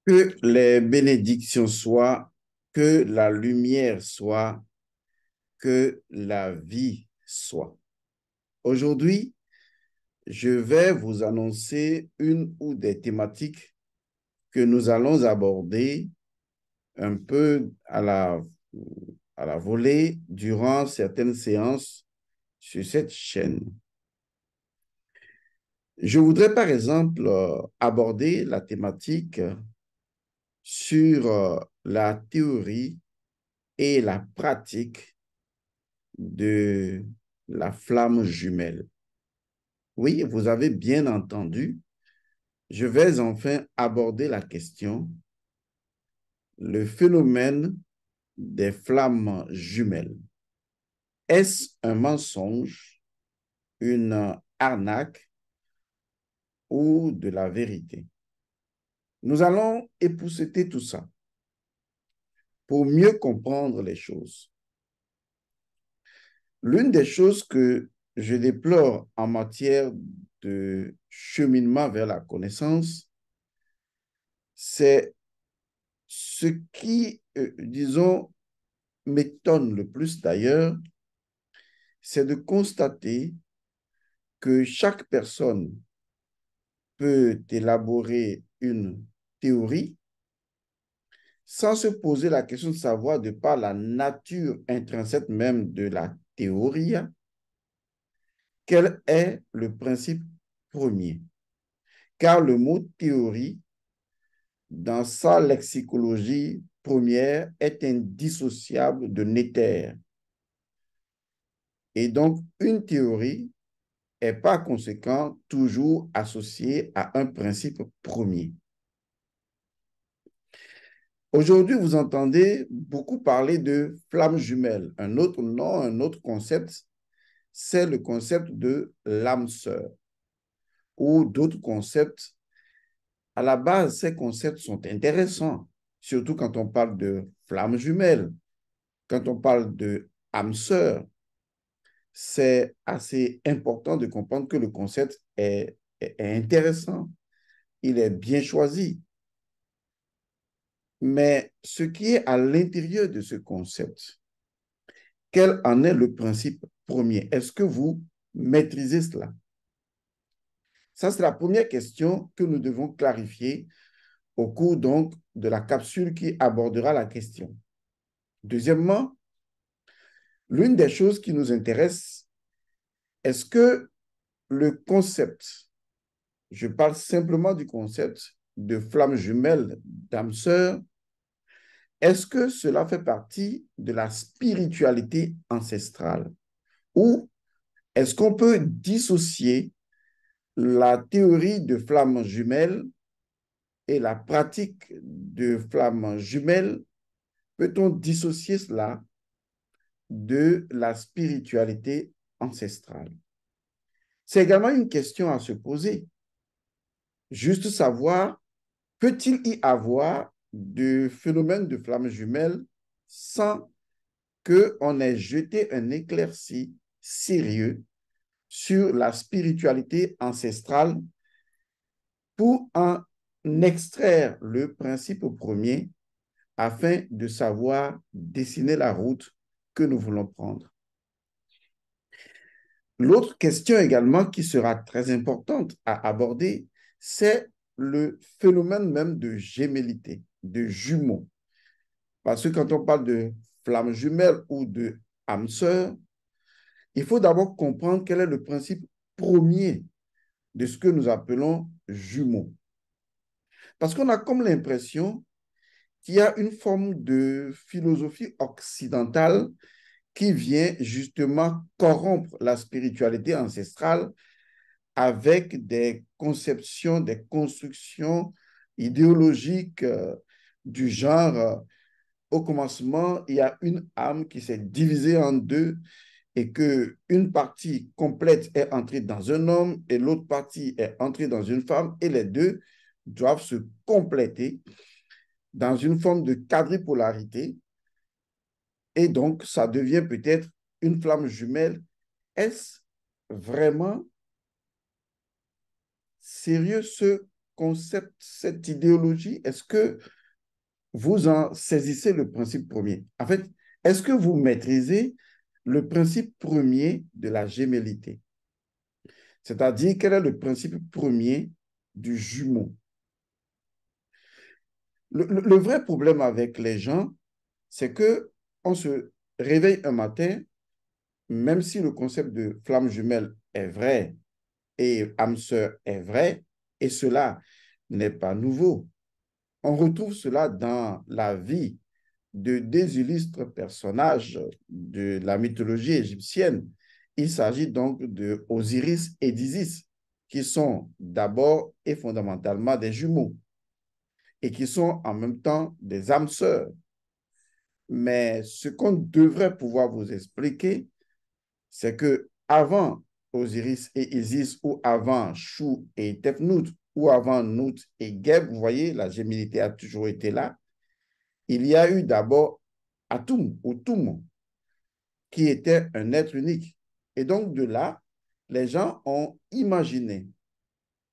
Que les bénédictions soient, que la lumière soit, que la vie soit. Aujourd'hui, je vais vous annoncer une ou des thématiques que nous allons aborder un peu à la volée durant certaines séances sur cette chaîne. Je voudrais par exemple aborder la thématique sur la théorie et la pratique de la flamme jumelle. Oui, vous avez bien entendu. Je vais enfin aborder la question, le phénomène des flammes jumelles. Est-ce un mensonge, une arnaque ou de la vérité? Nous allons épousseter tout ça pour mieux comprendre les choses. L'une des choses que je déplore en matière de cheminement vers la connaissance, c'est ce qui, disons, m'étonne le plus d'ailleurs, c'est de constater que chaque personne peut élaborer une théorie sans se poser la question de savoir, de par la nature intrinsèque même de la théorie, quel est le principe premier. Car le mot théorie, dans sa lexicologie première, est indissociable de néther. Et donc, une théorie est par conséquent toujours associée à un principe premier. Aujourd'hui, vous entendez beaucoup parler de flammes jumelles. Un autre nom, un autre concept, c'est le concept de l'âme sœur ou d'autres concepts. À la base, ces concepts sont intéressants, surtout quand on parle de flammes jumelles, quand on parle de âme sœur. C'est assez important de comprendre que le concept est intéressant, il est bien choisi. Mais ce qui est à l'intérieur de ce concept, quel en est le principe premier? Est-ce que vous maîtrisez cela? Ça, c'est la première question que nous devons clarifier au cours donc de la capsule qui abordera la question. Deuxièmement, l'une des choses qui nous intéresse, est-ce que le concept, je parle simplement du concept de flamme jumelle d'âme sœur, est-ce que cela fait partie de la spiritualité ancestrale? Ou est-ce qu'on peut dissocier la théorie de flammes jumelles et la pratique de flammes jumelles? Peut-on dissocier cela de la spiritualité ancestrale? C'est également une question à se poser. Juste savoir, peut-il y avoir de phénomènes de flammes jumelles sans qu'on ait jeté un éclairci sérieux sur la spiritualité ancestrale pour en extraire le principe premier afin de savoir dessiner la route que nous voulons prendre. L'autre question également qui sera très importante à aborder, c'est le phénomène même de gémellité, de jumeaux. Parce que quand on parle de flamme jumelle ou de âme sœur, il faut d'abord comprendre quel est le principe premier de ce que nous appelons jumeaux. Parce qu'on a comme l'impression qu'il y a une forme de philosophie occidentale qui vient justement corrompre la spiritualité ancestrale avec des conceptions, des constructions idéologiques du genre, au commencement, il y a une âme qui s'est divisée en deux et qu'une partie complète est entrée dans un homme et l'autre partie est entrée dans une femme et les deux doivent se compléter dans une forme de quadripolarité et donc ça devient peut-être une flamme jumelle. Est-ce vraiment sérieux ce concept, cette idéologie, est-ce que vous en saisissez le principe premier? En fait, est-ce que vous maîtrisez le principe premier de la gémellité? C'est-à-dire, quel est le principe premier du jumeau? Le vrai problème avec les gens, c'est que on se réveille un matin, même si le concept de flamme jumelle est vrai et âme sœur est vrai, et cela n'est pas nouveau. On retrouve cela dans la vie de des illustres personnages de la mythologie égyptienne. Il s'agit donc de Osiris et d'Isis, qui sont d'abord et fondamentalement des jumeaux et qui sont en même temps des âmes sœurs. Mais ce qu'on devrait pouvoir vous expliquer, c'est que avant Osiris et Isis, ou avant Chou et Tefnut, ou avant Nout et Geb, vous voyez, la gémilité a toujours été là. Il y a eu d'abord Atum ou Tum, qui était un être unique. Et donc de là, les gens ont imaginé,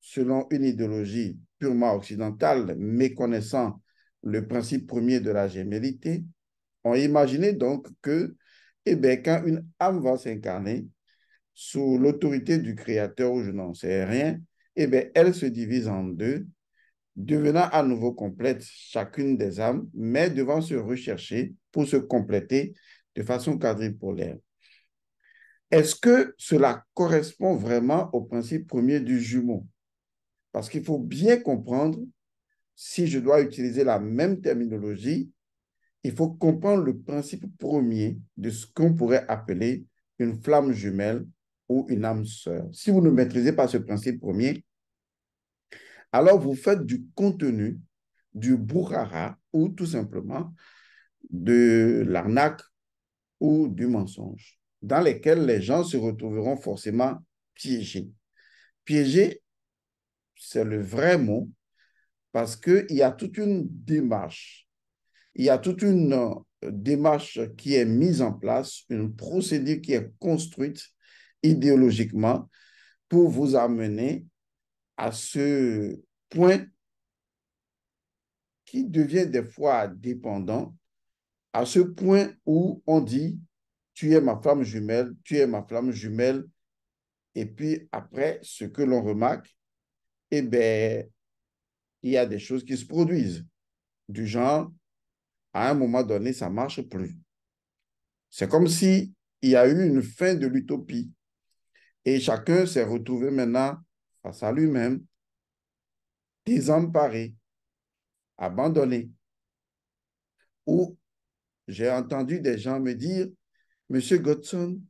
selon une idéologie purement occidentale, méconnaissant le principe premier de la gémellité, ont imaginé donc que, eh bien, quand une âme va s'incarner sous l'autorité du Créateur, ou je n'en sais rien, eh bien, elle se divise en deux, devenant à nouveau complète chacune des âmes, mais devant se rechercher pour se compléter de façon quadripolaire. Est-ce que cela correspond vraiment au principe premier du jumeau? Parce qu'il faut bien comprendre, si je dois utiliser la même terminologie, il faut comprendre le principe premier de ce qu'on pourrait appeler une flamme jumelle ou une âme sœur. Si vous ne maîtrisez pas ce principe premier, alors vous faites du contenu, du bourrara ou tout simplement de l'arnaque ou du mensonge, dans lesquels les gens se retrouveront forcément piégés. Piégés, c'est le vrai mot, parce qu'il y a toute une démarche. Il y a toute une démarche qui est mise en place, une procédure qui est construite idéologiquement pour vous amener à ce point qui devient des fois dépendant, à ce point où on dit, tu es ma flamme jumelle, tu es ma flamme jumelle, et puis après, ce que l'on remarque, eh bien, il y a des choses qui se produisent, du genre, à un moment donné, ça ne marche plus. C'est comme si il y a eu une fin de l'utopie et chacun s'est retrouvé maintenant face à lui-même, désemparé, abandonné. Ou j'ai entendu des gens me dire, Monsieur Godson,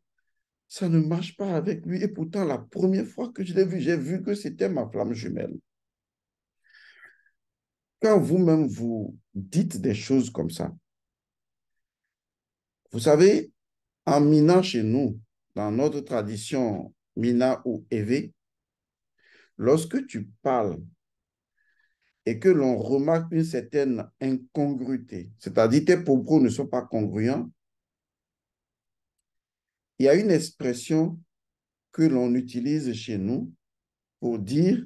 ça ne marche pas avec lui. Et pourtant, la première fois que je l'ai vu, j'ai vu que c'était ma flamme jumelle. Quand vous-même vous dites des choses comme ça, vous savez, en Mina chez nous, dans notre tradition Mina ou Évé, lorsque tu parles et que l'on remarque une certaine incongruité, c'est-à-dire tes propos ne sont pas congruents, il y a une expression que l'on utilise chez nous pour dire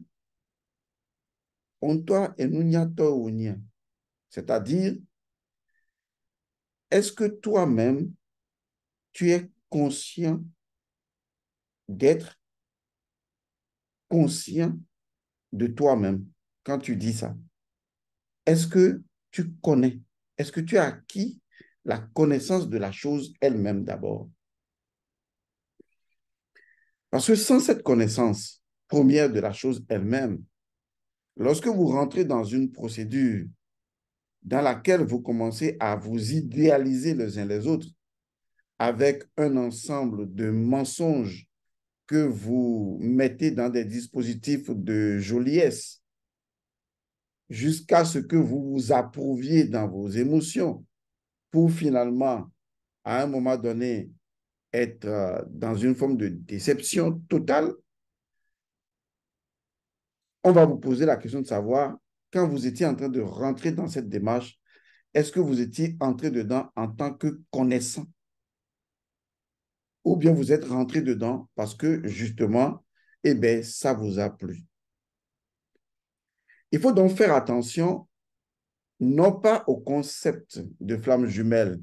on toi et nous n'y, c'est-à-dire est-ce que toi-même tu es conscient d'être conscient de toi-même quand tu dis ça? Est-ce que tu connais? Est-ce que tu as acquis la connaissance de la chose elle-même d'abord? Parce que sans cette connaissance première de la chose elle-même, lorsque vous rentrez dans une procédure dans laquelle vous commencez à vous idéaliser les uns les autres avec un ensemble de mensonges que vous mettez dans des dispositifs de joliesse jusqu'à ce que vous vous approuviez dans vos émotions pour finalement, à un moment donné, être dans une forme de déception totale, on va vous poser la question de savoir, quand vous étiez en train de rentrer dans cette démarche, est-ce que vous étiez entré dedans en tant que connaissant ou bien vous êtes rentré dedans parce que justement, eh bien, ça vous a plu. Il faut donc faire attention non pas au concept de flamme jumelle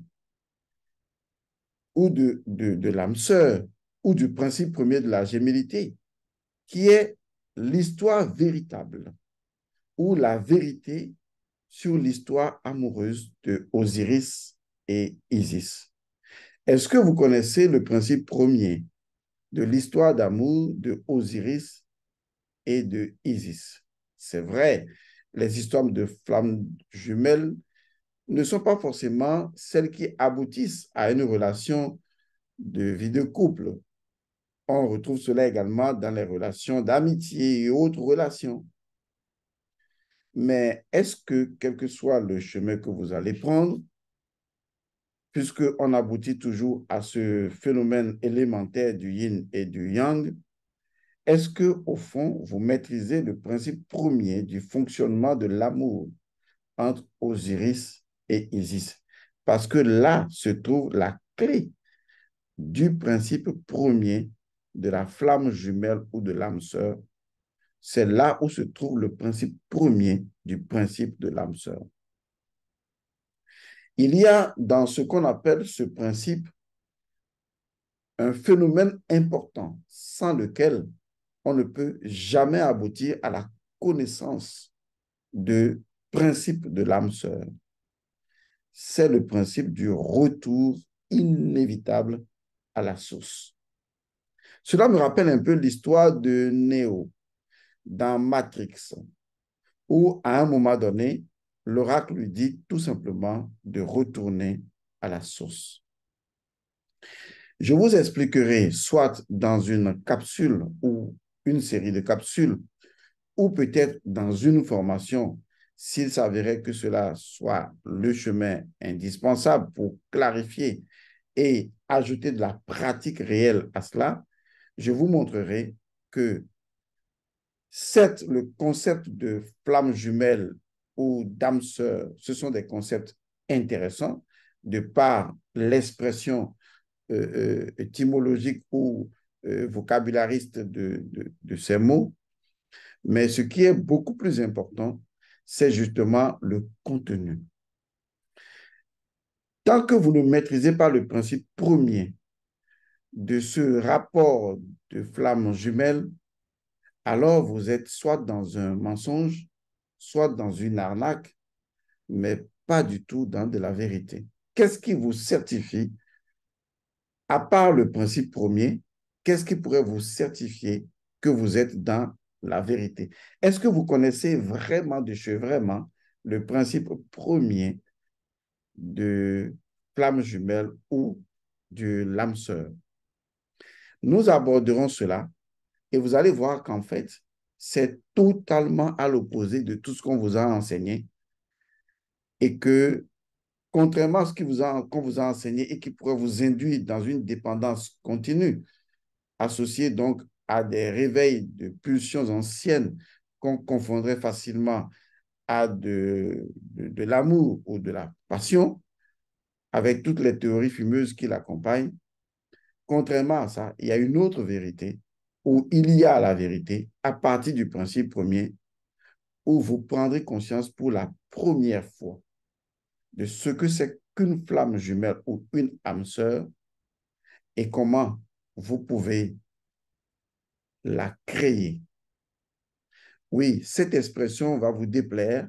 ou de l'âme sœur ou du principe premier de la gémellité, qui est l'histoire véritable ou la vérité sur l'histoire amoureuse de Osiris et Isis. Est-ce que vous connaissez le principe premier de l'histoire d'amour de Osiris et de Isis? C'est vrai, les histoires de flammes jumelles ne sont pas forcément celles qui aboutissent à une relation de vie de couple. On retrouve cela également dans les relations d'amitié et autres relations. Mais est-ce que, quel que soit le chemin que vous allez prendre, puisqu'on aboutit toujours à ce phénomène élémentaire du yin et du yang, est-ce que, au fond, vous maîtrisez le principe premier du fonctionnement de l'amour entre Osiris et Isis? Parce que là se trouve la clé du principe premier de la flamme jumelle ou de l'âme sœur. C'est là où se trouve le principe premier du principe de l'âme sœur. Il y a dans ce qu'on appelle ce principe un phénomène important sans lequel on ne peut jamais aboutir à la connaissance du principe de l'âme sœur. C'est le principe du retour inévitable à la source. Cela me rappelle un peu l'histoire de Neo dans Matrix, où à un moment donné, l'oracle lui dit tout simplement de retourner à la source. Je vous expliquerai soit dans une capsule ou une série de capsules, ou peut-être dans une formation, s'il s'avérait que cela soit le chemin indispensable pour clarifier et ajouter de la pratique réelle à cela, je vous montrerai que certes, le concept de flamme jumelle ou d'âme sœur, ce sont des concepts intéressants de par l'expression étymologique ou vocabulariste de ces mots. Mais ce qui est beaucoup plus important, c'est justement le contenu. Tant que vous ne maîtrisez pas le principe premier de ce rapport de flamme jumelle, alors vous êtes soit dans un mensonge, soit dans une arnaque, mais pas du tout dans de la vérité. Qu'est-ce qui vous certifie, à part le principe premier, qu'est-ce qui pourrait vous certifier que vous êtes dans la vérité? Est-ce que vous connaissez vraiment vraiment le principe premier de flamme jumelle ou de l'âme sœur? Nous aborderons cela et vous allez voir qu'en fait, c'est totalement à l'opposé de tout ce qu'on vous a enseigné et que, contrairement à ce qu'on vous a enseigné et qui pourrait vous induire dans une dépendance continue, associée donc à des réveils de pulsions anciennes qu'on confondrait facilement à de l'amour ou de la passion, avec toutes les théories fumeuses qui l'accompagnent. Contrairement à ça, il y a une autre vérité, où il y a la vérité à partir du principe premier, où vous prendrez conscience pour la première fois de ce que c'est qu'une flamme jumelle ou une âme sœur et comment vous pouvez la créer. Oui, cette expression va vous déplaire,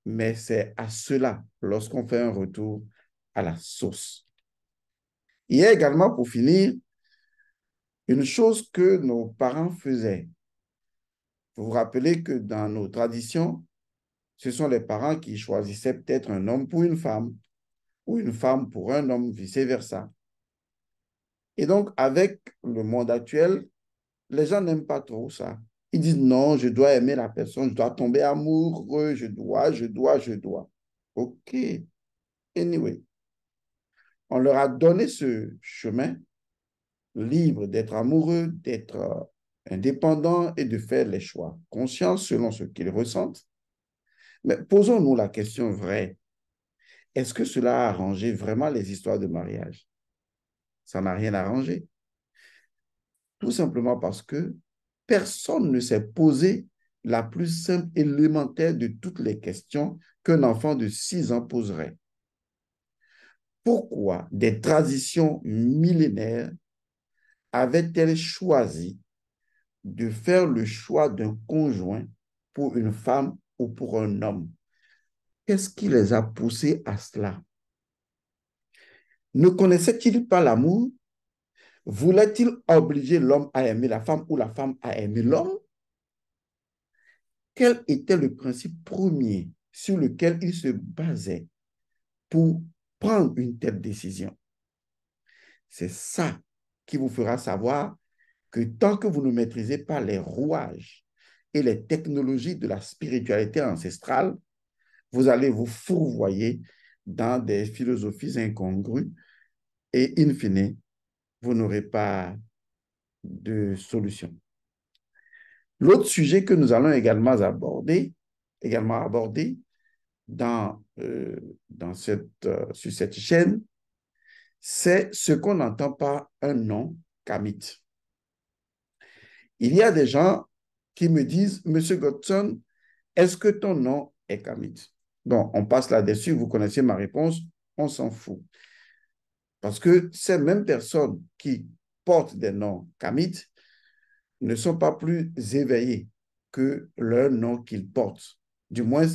mais c'est à cela lorsqu'on fait un retour à la source. Il y a également, pour finir, une chose que nos parents faisaient. Vous vous rappelez que dans nos traditions, ce sont les parents qui choisissaient peut-être un homme pour une femme ou une femme pour un homme, vice-versa. Et donc, avec le monde actuel, les gens n'aiment pas trop ça. Ils disent non, je dois aimer la personne, je dois tomber amoureux, je dois. OK. Anyway, on leur a donné ce chemin libre d'être amoureux, d'être indépendant et de faire les choix conscients selon ce qu'ils ressentent. Mais posons-nous la question vraie. Est-ce que cela a arrangé vraiment les histoires de mariage? Ça n'a rien arrangé. Tout simplement parce que personne ne s'est posé la plus simple, élémentaire de toutes les questions qu'un enfant de 6 ans poserait. Pourquoi des traditions millénaires avaient-elles choisi de faire le choix d'un conjoint pour une femme ou pour un homme? Qu'est-ce qui les a poussés à cela? Ne connaissaient-ils pas l'amour? Voulait-il obliger l'homme à aimer la femme ou la femme à aimer l'homme? Quel était le principe premier sur lequel il se basait pour prendre une telle décision? C'est ça qui vous fera savoir que tant que vous ne maîtrisez pas les rouages et les technologies de la spiritualité ancestrale, vous allez vous fourvoyer dans des philosophies incongrues et, in fine, vous n'aurez pas de solution. L'autre sujet que nous allons également aborder sur cette chaîne, c'est ce qu'on entend par un nom kamite. Il y a des gens qui me disent, Monsieur Godson, est-ce que ton nom est kamite? Bon, on passe là-dessus, vous connaissez ma réponse, on s'en fout. Parce que ces mêmes personnes qui portent des noms kamites ne sont pas plus éveillés que leur nom qu'ils portent. Du moins,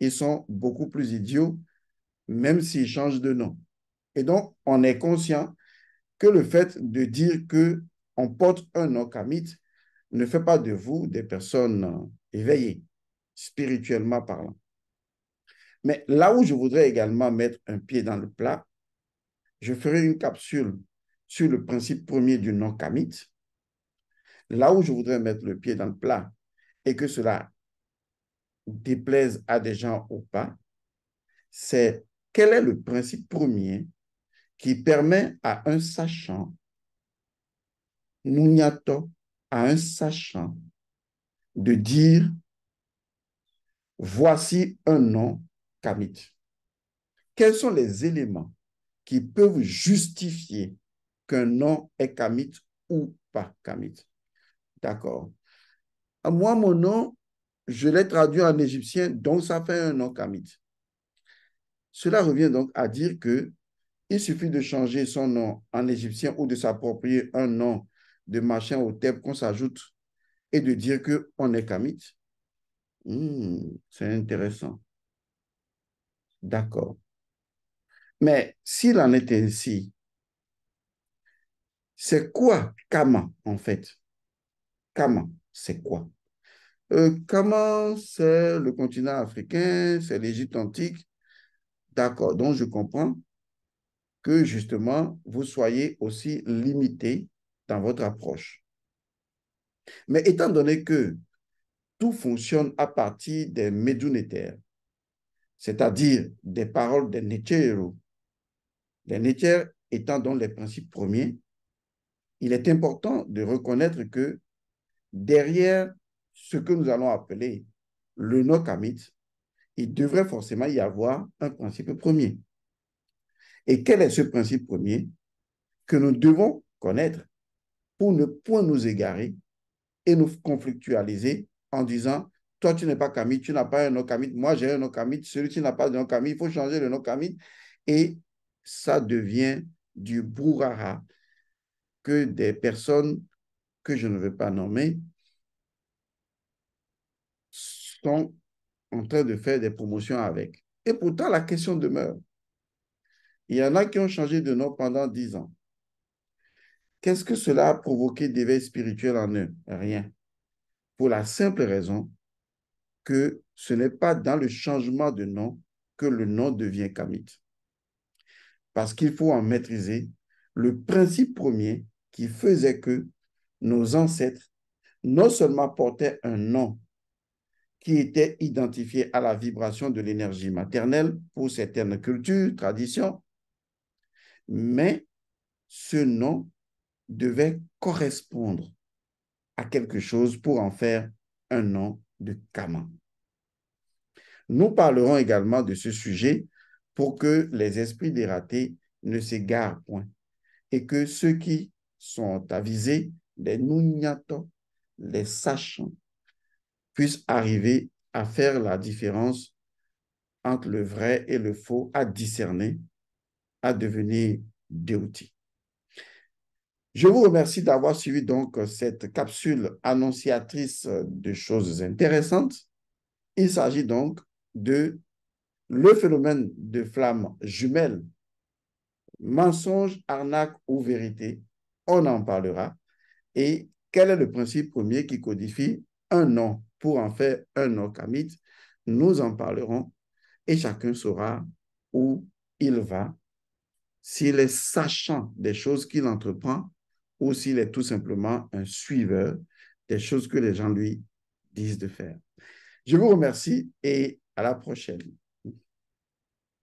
ils sont beaucoup plus idiots, même s'ils changent de nom. Et donc, on est conscient que le fait de dire qu'on porte un nom kamite ne fait pas de vous des personnes éveillées, spirituellement parlant. Mais là où je voudrais également mettre un pied dans le plat, je ferai une capsule sur le principe premier du nom kamite. Là où je voudrais mettre le pied dans le plat et que cela déplaise à des gens ou pas, c'est quel est le principe premier qui permet à un sachant, Nunyato, à un sachant, de dire voici un nom kamite. Quels sont les éléments qui peuvent justifier qu'un nom est kamite ou pas kamite? D'accord. Moi, mon nom, je l'ai traduit en égyptien, donc ça fait un nom kamite. Cela revient donc à dire que il suffit de changer son nom en égyptien ou de s'approprier un nom de machin au thème qu'on s'ajoute et de dire qu'on est kamite. C'est intéressant. D'accord. Mais s'il en est ainsi, c'est quoi Kama en fait? Kama, c'est quoi? Kama, c'est le continent africain, c'est l'Égypte antique. D'accord, donc je comprends que justement, vous soyez aussi limité dans votre approche. Mais étant donné que tout fonctionne à partir des medunetaires, c'est-à-dire des paroles des Neteru, les Neteru étant donc les principes premiers, il est important de reconnaître que derrière ce que nous allons appeler le no-kamite, il devrait forcément y avoir un principe premier. Et quel est ce principe premier que nous devons connaître pour ne point nous égarer et nous conflictualiser en disant, toi, tu n'es pas kamite, tu n'as pas un no-kamite, moi, j'ai un no-kamite, celui qui n'a pas de no-kamite, il faut changer le no-kamite. Et ça devient du brouhaha que des personnes que je ne veux pas nommer sont en train de faire des promotions avec. Et pourtant, la question demeure. Il y en a qui ont changé de nom pendant 10 ans. Qu'est-ce que cela a provoqué d'éveil spirituel en eux? Rien. Pour la simple raison que ce n'est pas dans le changement de nom que le nom devient kamite. Parce qu'il faut en maîtriser le principe premier qui faisait que nos ancêtres non seulement portaient un nom qui était identifié à la vibration de l'énergie maternelle pour certaines cultures, traditions, mais ce nom devait correspondre à quelque chose pour en faire un nom de Kama. Nous parlerons également de ce sujet pour que les esprits dératés ne s'égarent point et que ceux qui sont avisés, les Nunyato, les sachants, puisse arriver à faire la différence entre le vrai et le faux, à discerner, à devenir déoutil. Je vous remercie d'avoir suivi donc cette capsule annonciatrice de choses intéressantes. Il s'agit donc de le phénomène de flamme jumelle, mensonge, arnaque ou vérité. On en parlera. Et quel est le principe premier qui codifie un nom pour en faire un orcamite? Nous en parlerons et chacun saura où il va, s'il est sachant des choses qu'il entreprend ou s'il est tout simplement un suiveur des choses que les gens lui disent de faire. Je vous remercie et à la prochaine.